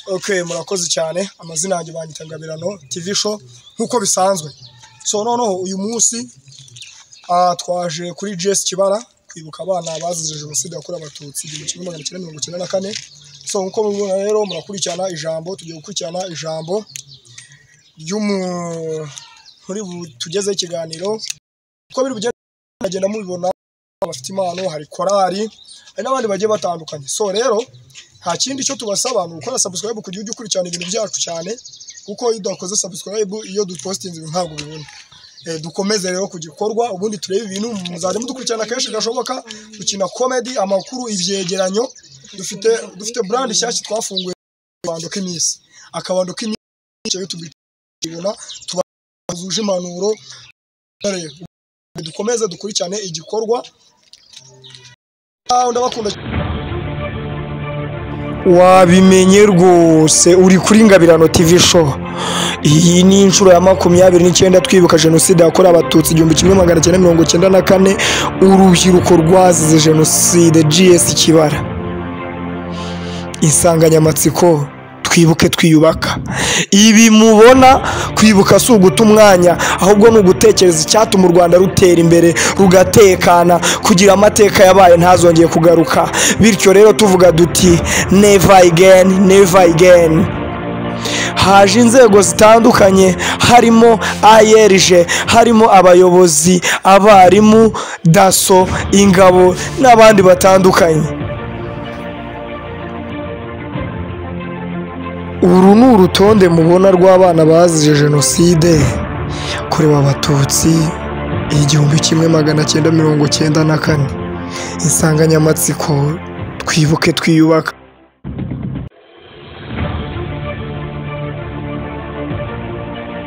Okay, murakoze cyane. Amazina yanjye banyita Ngabirano TV show nkuko bisanzwe. So noneho uyu munsi twaje kuri GS Kibara kwibuka abana bazize jenoside yakorewe abatutsi 1994. So nkuko mubibona rero murakurikirana ijambo, tugiye gukurikirana ijambo muri tugeze ikiganiro. Uko biri bugenda mubibona abafite impano, hari korali, hari n'abandi bagiye batandukanye. So rero nta kindi cyo tubasaba ni gukora subscribe kugira ujye ukurikirana ibintu byacu cyane, kuko iyo udakoze subscribe iyo dupostinze ntabwo bibona. Dukomeze rero ku gikorwa, ubundi turebe ibintu muzajya mudukurikirana kenshi gashoboka, dukina comedy, amakuru, ivyegeranyo. Dufite brand nshyashya twafunguye, Akabando k'Iminsi. Akabando k'Iminsi cyo tubibona, tubazuje impanuro. Dukomeze dukurikirane igikorwa. Ndabakunda. Wabimenye rwose uri kuri Ngabirano TV show. Iyi ni inshuro ya 29 twibuka jenoside yakorewe abatutsi 1994, urubyiruko rwazize jenoside GS Kibara. Insanganyamatsiko twibuke twiyubaka. Ibi mubona kwibuka si uguta umwanya, ahubwo ni ugutekereza icyatuma u Rwanda rutera imbere, rugatekana, kugira amateka yabaye ntazongeye kugaruka. Bityo rero tuvuga duti never again, never again. Haje inzego zitandukanye, harimo ARG, harimo abayobozi, abarimu, daso, ingabo n'abandi batandukanye. Uru ni urutonde mubona rw'abana bazize jenoside yakorewe abatutsi 1994. Insanganyamatsiko twibuke twiyubaka.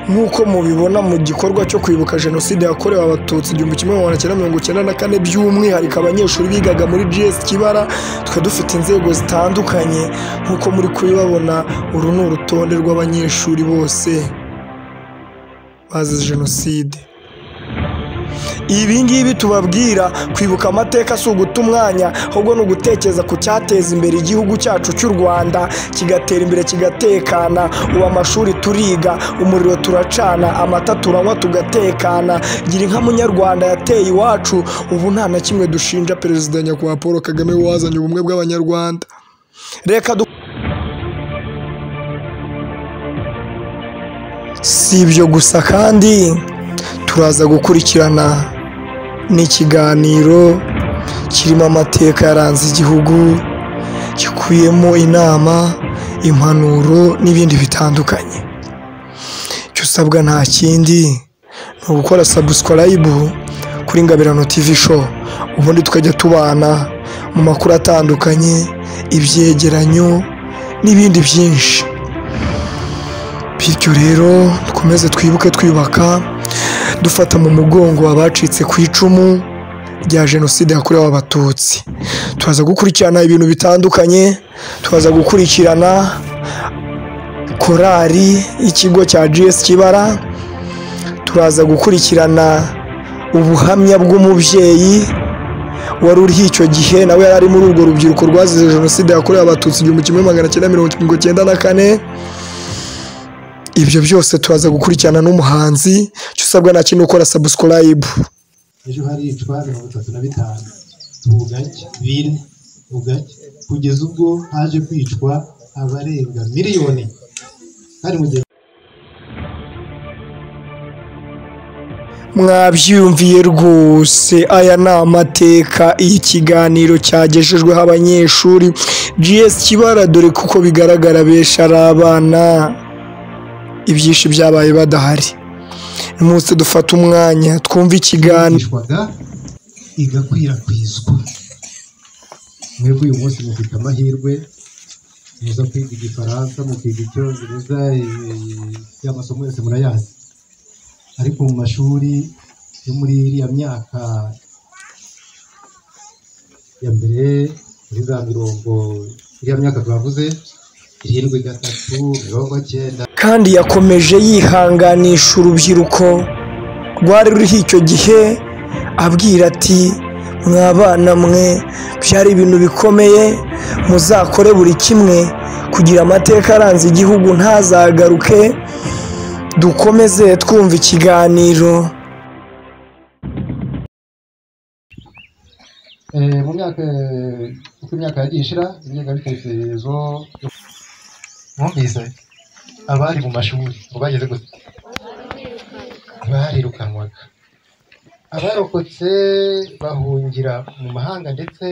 Nkuko mubibona mu gikorwa cyo kwibuka jenoside yakorewe abatutsi 1994, by'umwihariko abanyeshuri bigaga muri GS Kibara, twe dufite inzego zitandukanye. Nkuko muri kubibabona, uru ni urutonde rw'abanyeshuri bose bazize jenoside. Ibi ngibi tubabwira kwibuka amateka si uguta umwanya, ahubwo ni ugutekereza ku cyateza imbere igihugu cyacu cy'u Rwanda, kigatera imbere, kigatekana. Ubu amashuri turiga, umuriro turacana, amata turanywa tugatekana. Gira inka munyarwanda yateye iwacu. Ubu nta na kimwe dushinja Perezida Nyakubahwa Paul Kagame wazanye ubumwe bw'abanyarwanda. Reka si ibyo gusa kandi turaza gukurikirana n'ikiganiro kirimo amateka yaranze igihugu, gikuyemo inama, impanuro n'ibindi bitandukanye. Icyo usabwa nta kindi ni ugukora subscribe kuri Ngabirano TV show, ubundi tukajya tubana mu makuru atandukanye, ibyegeranyo n'ibindi byinshi. Bityo rero dukomeze twibuke twiyubaka, dufata mu mugongo abacitse ku icumu rya jenoside yakorewe abatutsi. Turaza gukurikirana ibintu bitandukanye, turaza gukurikirana korali y'ikigo cya GS Kibara, turaza gukurikirana ubuhamya bw'umubyeyi wari uri icyo gihe, nawe yari ari muri urwo rubyiruko rwazize jenoside yakorewe abatutsi 1994. Ibyo byose turaza gukurikirana n'umuhanzi. Cyo usabwa nta kintu ukora subscribe. Ejo haricwa 35 bugake kugeza ubwo haje kwicwa abarenga miliyoni. Hari mu gihe mwabyumviye rwose, aya ni amateka. Iyi kiganiro cyagejejweho abanyeshuri GS Kibara, dore kuko bigaragara benshi ari abana, ibyinshi byabaye badahari. Umunsi dufata umwanya twumva ikiganiro igakwirakwizwa. Mwebwe uyu munsi mufite amahirwe, muza kwiga Igifaransa, mukiga Icyongereza, y'amasomo yose murayazi. Ariko mu mashuri yo muri iriya myaka ya mbere, muri za mirongo, iriya myaka twavuze 73, kandi yakomeje yihanganisha urubyiruko rwari ruri icyo gihe, abwira ati mwabana mwe byari ibintu bikomeye, muzakore buri kimwe kugira amateka aranze igihugu ntazagaruke. Dukomeze twumva ikiganiro. Mu myaka uko imyaka yagiye ishira, ingengabitekerezo mwumvise abari mu mashuri ngo bageze gute, barirukanwaga, abarokotse bahungira mu mahanga ndetse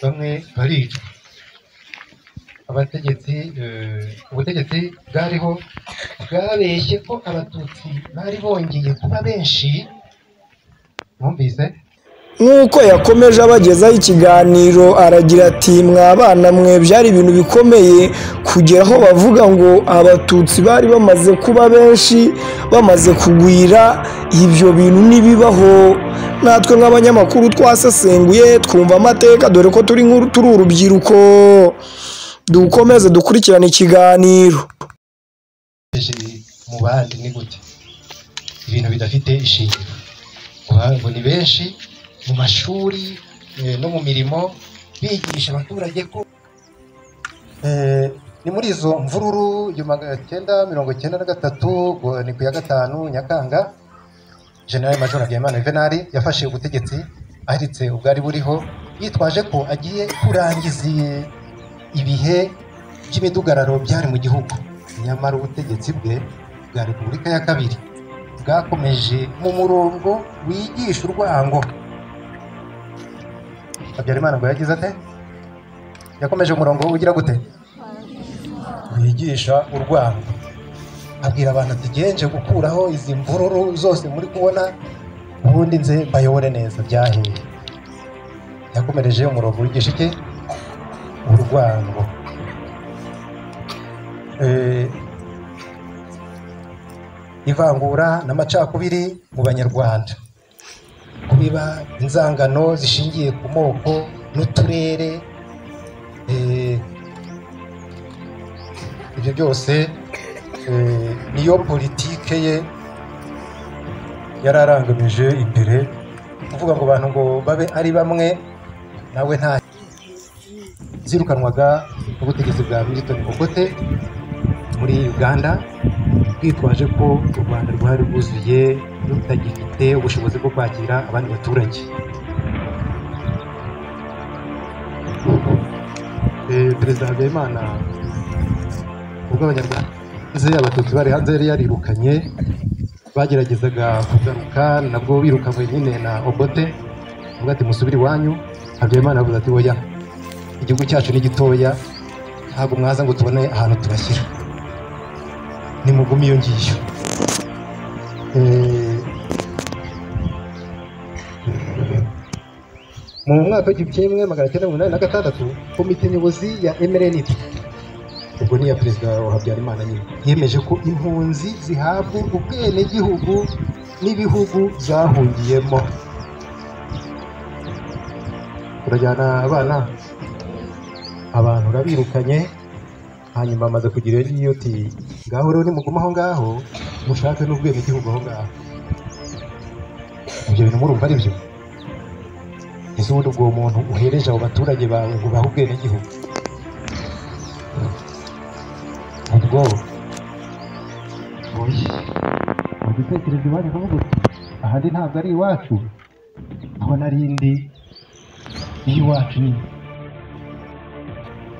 bamwe baricwa. Ubutegetsi bwariho bwabeshye ko abatutsi bari bongeye kuba benshi. Mwumvise nk'uko yakomeje abagezaho ikiganiro aragira ati mwabana mwe byari ibintu bikomeye kugera aho bavuga ngo abatutsi bari bamaze kuba benshi bamaze kugwira. Ibyo bintu ntibibaho. Natwe nk'abanyamakuru twasesenguye twumva amateka dore ko turi urubyiruko. Dukomeze dukurikirana ikiganiro. mu bandi ni gute ibintu bidafite ishingiro ngo ni benshi mu mashuri no mu mirimo bigisha abaturage ko ni muri izo mvururu 1993 ni ku ya 5 Nyakanga General Major Habyarimana Juvenal yafashe ubutegetsi ahiritse ubwari buriho yitwaje ko agiye kurangiza ibihe by'imidugararo byari mu gihugu. Nyamara ubutegetsi bwe bwa Repubulika ya Kabiri bwakomeje mu murongo wigisha urwango. Habyarimana ngo yagize ate? Yakomeje umurongo ugira gute? Wigisha urwango. Abwira abantu ati genje gukuraho izi mvururu zose muri kubona ubundi nze bayobore neza byaheye. Yakomereje umurongo wigisha iki? Urwango. Ivangura n'amacakubiri mu Banyarwanda, kubiba inzangano zishingiye ku moko n'uturere. Ibyo byose niyo politike ye yararangamije imbere, kuvuga ngo abantu ngo babe ari bamwe nawe nta. Zirukanwaga n'ubutegetsi bwa Milton Obote muri Uganda bwitwaje ko u Rwanda rwari rwuzuye rutagifite ubushobozi bwo kwakira abandi baturage. Perezida Habyarimana ubwo Abanyarwanda abatutsi bari hanze yari yarirukanye, bageragezaga kugaruka nabwo birukanywe nyine na Obote, avuga ati musubire iwanyu. Habyarimana avuga ati oya, igihugu cyacu ni gitoya, ntabwo mwaza ngo tubone ahantu tubashyira, nimugume iyo ngiyo. Mu mwaka w'1986 komite nyobozi ya MRND, ubwo ni ya perezida wa Habyarimana nyine, yemeje ko impunzi zihabwa ubwenegihugu n'ibihugu zahungiyemo. Turajyana abana, abantu urabirukanye, hanyuma bamaze kugira iyo uti ngaho rero nimuguma aho ngaho mushake n'ubwenegihugu aho ngaho. Ibyo bintu murumva ari byo? Ese ubundi ubwo muntu uhereje abo baturage bawe ngo bahe ubwenegihugu, ubwo igitekerezo iwanyu kuvuga uti ahandi ntabwo ari iwacu, aho narindi iwacu nyine.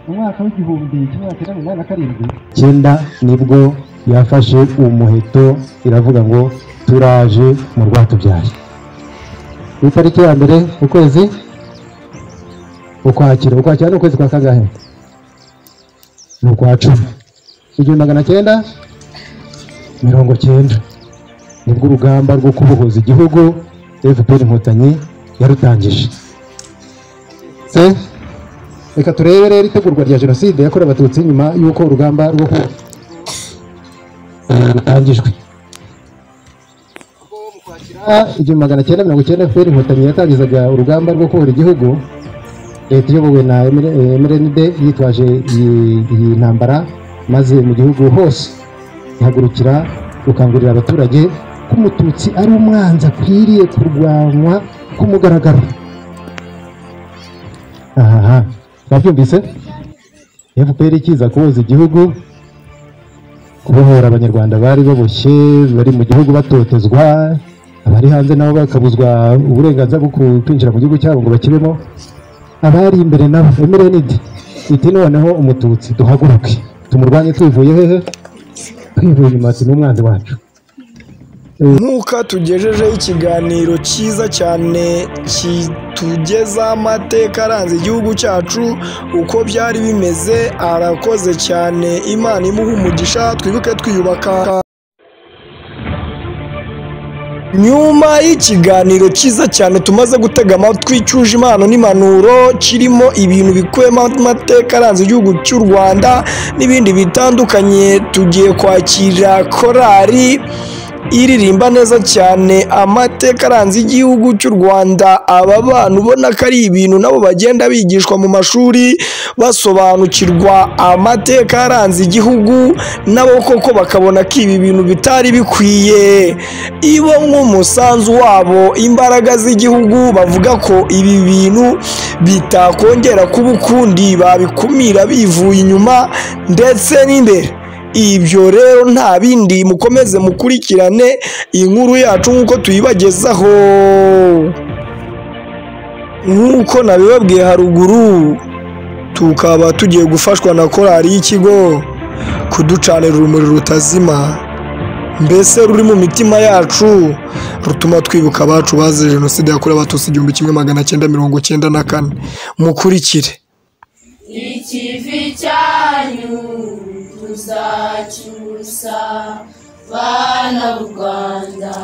Mu mwaka w'1987 nibwo yafashe umuheto iravuga ngo turaje mu rwatubyaye. Ku itariki ya mbere ukwezi Ukwakira ni ukwezi kwa kangahe? Ni ukwa 10 1990 nibwo urugamba rwo kubohoza igihugu FPR Inkotanyi yarutangije. Reka turebe rero itegurwa rya jenoside yakorewe abatutsi nyuma y'uko urugamba rwo rutangijwe. 1990 FPR Inkotanyi yatangizaga urugamba rwo kubohora igihugu. Leta iyobowe na MRND yitwaje iyi ntambara, maze mu gihugu hose ihagurukira gukangurira abaturage ko umututsi ari umwanzi akwiriye kurwanwa ku mugaragaro. Babyumvise? FPR ikiza kuboza igihugu, kubohora abanyarwanda bari baboshye bari mu gihugu batotezwa, abari hanze nabo bakabuzwa uburenganzira bwo kwinjira mu gihugu cyabo ngo bakibemo, abari imbere nabo emerenidi iti noneho umututsi duhaguruke tumurwanye twivuye hehe, twivuye inyuma ati n'umwanzi wacu. Nk'uko tugejejeho ikiganiro cyiza cyane kitugeza amateka aranze igihugu cyacu uko byari bimeze, arakoze cyane, Imana imuha umugisha, twibuke twiyubaka. Nyuma y'ikiganiro cyiza cyane tumaze gutega amatwi cyuje impano n'impanuro, kirimo ibintu bikubiyemo amateka aranze igihugu cy'u Rwanda n'ibindi bitandukanye, tugiye kwakira korali iririmba neza cyane amateka aranze igihugu cy'u Rwanda. Aba bana ubona ko ari ibintu nabo bagenda bigishwa mu mashuri basobanukirwa amateka aranze igihugu, nabo koko bakabona ko ibi bintu bitari bikwiye, ibo nk'umusanzu wabo imbaraga z'igihugu bavuga ko ibi bintu bitakongera kuba ukundi, babikumira bivuye inyuma ndetse n'imbere. Ibyo rero nta bindi, mukomeze mukurikirane inkuru yacu nk'uko tuyibagezaho. Nk'uko nabibabwiye haruguru, tukaba tugiye gufashwa na korali y'ikigo kuducanira urumuri rutazima, mbese ruri mu mitima yacu, rutuma twibuka abacu bazize Jenoside yakorewe Abatutsi 1994. Mukurikire. Ikivi cyanyu tuzacyusa, bana b'u Rwanda,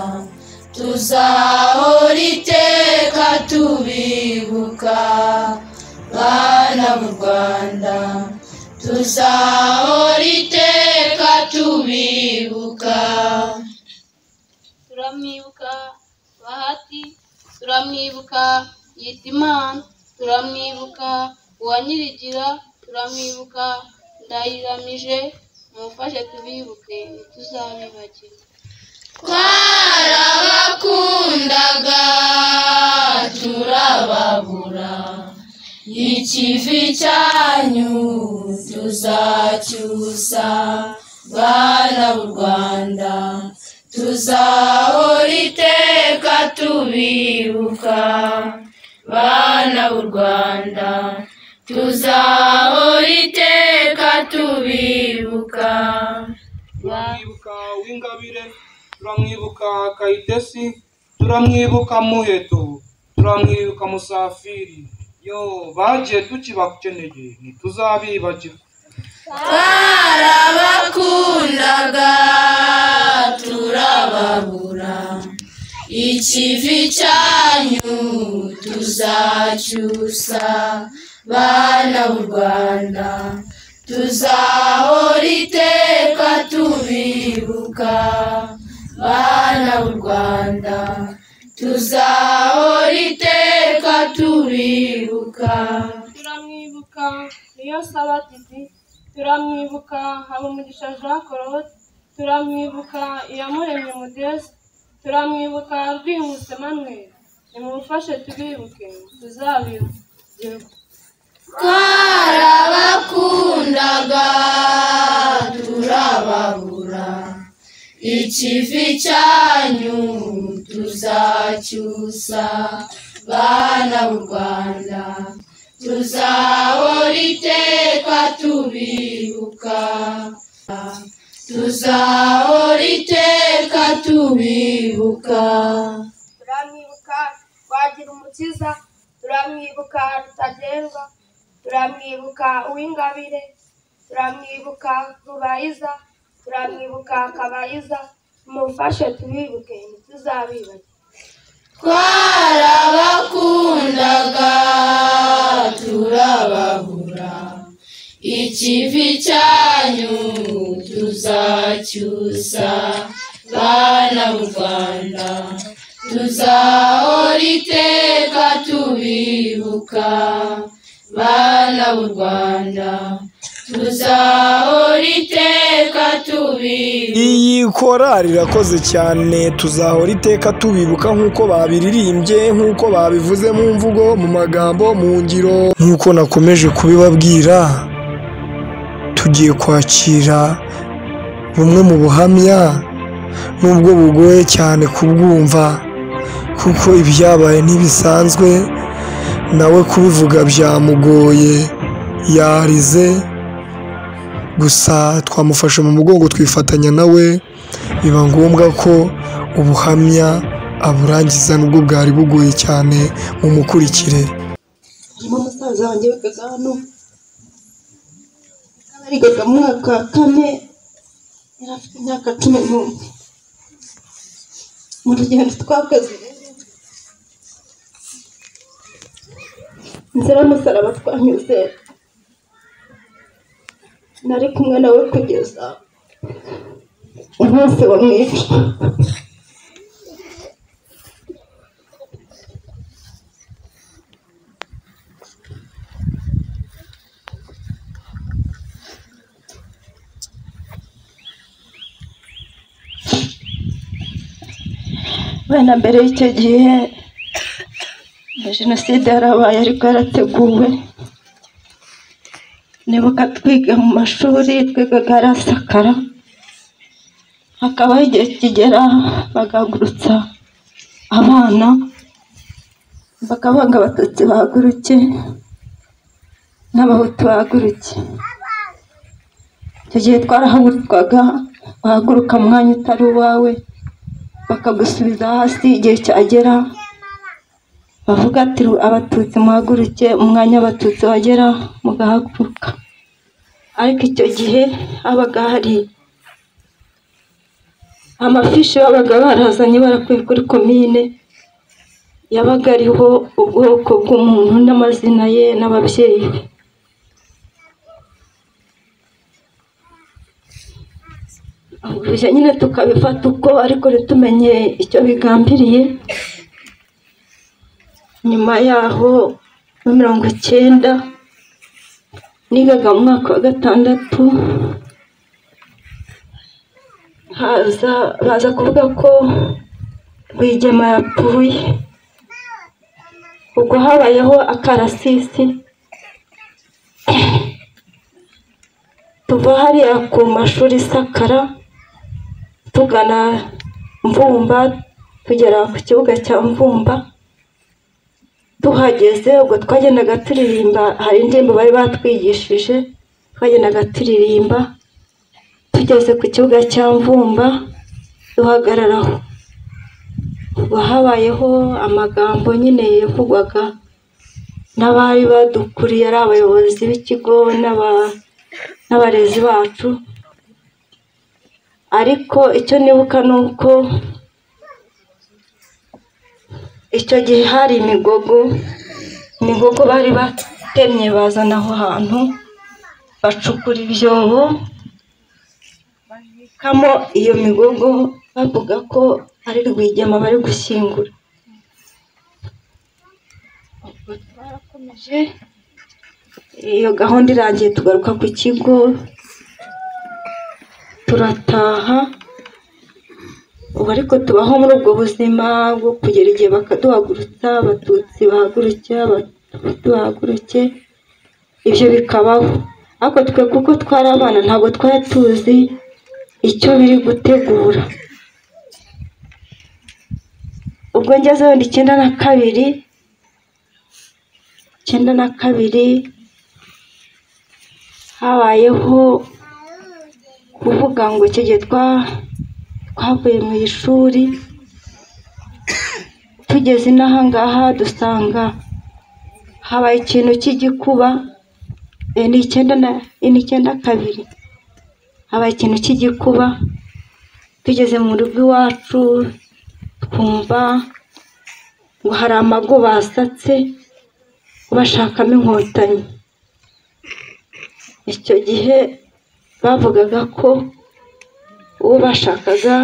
tuzahora iteka tubibuka, bana b'u Rwanda, tuzahora iteka tubibuka. Turamwibuka Bahati, turamwibuka Yitimana, turamwibuka Uwanyirigira, turamwibuka Ndayiramije, mufashe tubibuke ntituzabibagirwa. Twarabakundaga turababura, ikivi cyanyu tuzacyusa, bana b'u Rwanda, tuzahora iteka tubibuka, bana b'u Rwanda, tuzahora iteka tubibuka. Turamwibuka Uwingabire, turamwibuka Kayitesi, turamwibuka Muheto, turamwibuka Musafiri, yo bagiye tukibakeneye ntituzabibagirwa. Twarabakundaga turababura, ikivi cyanyu tuzacyusa, bana b'u Rwanda, tuzahora iteka tubibuka, bana b'u Rwanda, tuzahora iteka tubibuka. Turamwibuka Niyonsaba Didi, turamwibuka Habumugisha Jean Claude, turamwibuka Iyamuremye Modeste, turamwibuka Rwihuse Emmanuel, nimumufashe tubibuke tuzabibagirwa. Twarabakundaga turababura, ikivi cyanyu tuzacyusa, bana b'u Rwanda, tuzahora iteka tubibuka, tuzahora iteka tubibuka. Turamwibuka Twagirumukiza, turamwibuka Rutagendwa, turamwibuka Uwingabire, turamwibuka Rubayiza, turamwibuka Kabayiza, mufashe tubibuke ntituzabibagirwa. Twarabakundaga turababura, ikivi cyanyu tuzacyusa, bana b'u Rwanda, tuzahora iteka tubibuka, bana b'u Rwanda, tuzahora iteka tubibuka. Iyi korali irakoze cyane, tuzahora iteka tubibuka nk'uko babiririmbye, nk'uko babivuze mu mvugo, mu magambo, mu ngiro, nk'uko nakomeje kubibabwira. tugiye kwakira bumwe mu buhamya nubwo bugoye cyane kubwumva kuko ibyabaye ntibisanzwe, nawe kubivuga byamugoye yarize, gusa twamufashe mu mugongo twifatanya nawe, biba ngombwa ko ubuhamya aburangiza nubwo bwari bugoye cyane. mumukurikire. harimo musaza wanjye wigaga hano, yigaga mu mwaka wa 4, yari afite imyaka 11. mu rugendo twakoze inzira y'umusaraba twanyuze, nari kumwe nawe kugeza umunsi bamwica. wenda mbere y'icyo gihe jenoside yarabaye ariko yarateguwe. nibuka twiga mu mashuri, twigaga Rasakara, hakabaho igihe kigera bagahagurutsa abana bakavuga ngo Abatutsi bahaguruke n'Abahutu bahaguruke. icyo gihe twarahagurutswaga, bahaguruka mu mwanya utari uwawe bakagusubiza hasi. igihe cyagera bavuga ati Abatutsi muhaguruke, umwanya Abatutsi wagera mugahaguruka. ariko icyo gihe habaga hari amafishi babaga barazanye barakuye kuri komine, yabaga ariho ubwoko bw'umuntu n'amazina ye n'ababyeyi be. Ubwo nyine tukabifata uko, ariko ntitumenye icyo bigambiriye. nyuma yaho muri 1990 nigaga mu mwaka wa 6, baza kuvuga ko Rwigema yapfuye. ubwo habayeho akarasisi, tuva hariya ku mashuri Sakara tugana Mvumba, tugera ku kibuga cya Mvumba. tuhageze ubwo twagendaga turirimba, hari indirimbo bari batwigishije, twagendaga turirimba. tugeze ku kibuga cya Mvumba duhagararaho, ubwo habayeho amagambo nyine yavugwaga n'abari badukuriye, ari abayobozi b'ikigo n'abarezi bacu. ariko icyo nibuka ni uko icyo gihe hari imigogo bari batemye bazana aho hantu, bacukura ibyobo babikamo iyo migogo, bavuga ko ari Rwigema bari gushyingura. ubwo twarakomeje, iyo gahunda irangiye tugaruka ku kigo turataha. ubu ariko tubaho muri ubwo buzima bwo kugera igihe bakaduhagurutsa, Abatutsi bahaguruke, Abahutu bahaguruke, ibyo bikabaho. ariko twe kuko twari abana ntabwo twari tuzi icyo biri gutegura. ubwo ngeze wenda 92 habayeho kuvuga ngo icyo gihe twavuye mu ishuri, tugeze inaha ngaha dusanga habaye ikintu cy'igikuba. 92 habaye ikintu cy'igikuba. tugeze mu rugo iwacu twumva ngo hari amago basatse bashakamo inkotanyi. icyo gihe bavugaga ko uwo bashakaga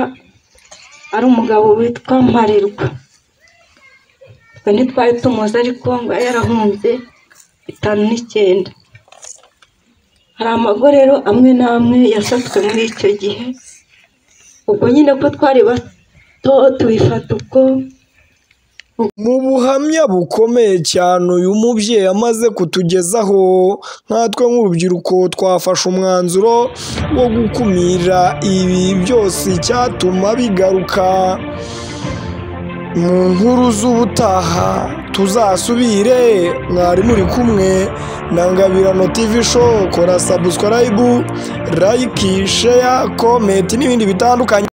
ari umugabo witwa Mparirwa. twe ntitwari tumuzi, ariko ngo yarahunze 59. hari amago rero amwe n'amwe yasatswe muri icyo gihe. ubwo nyine ko twari bato tubifata uko, mu buhamya bukomeye cyane uyu mubyeyi amaze kutugezaho, nkatwe nk'urubyiruko twafashe umwanzuro wo gukumira ibi byose icyatuma bigaruka. Mu nkuru z'ubutaha tuzasubire, mwari muri kumwe na Ngabirano TV Show. Kora subscribe, like, share, comment n'ibindi bitandukanye.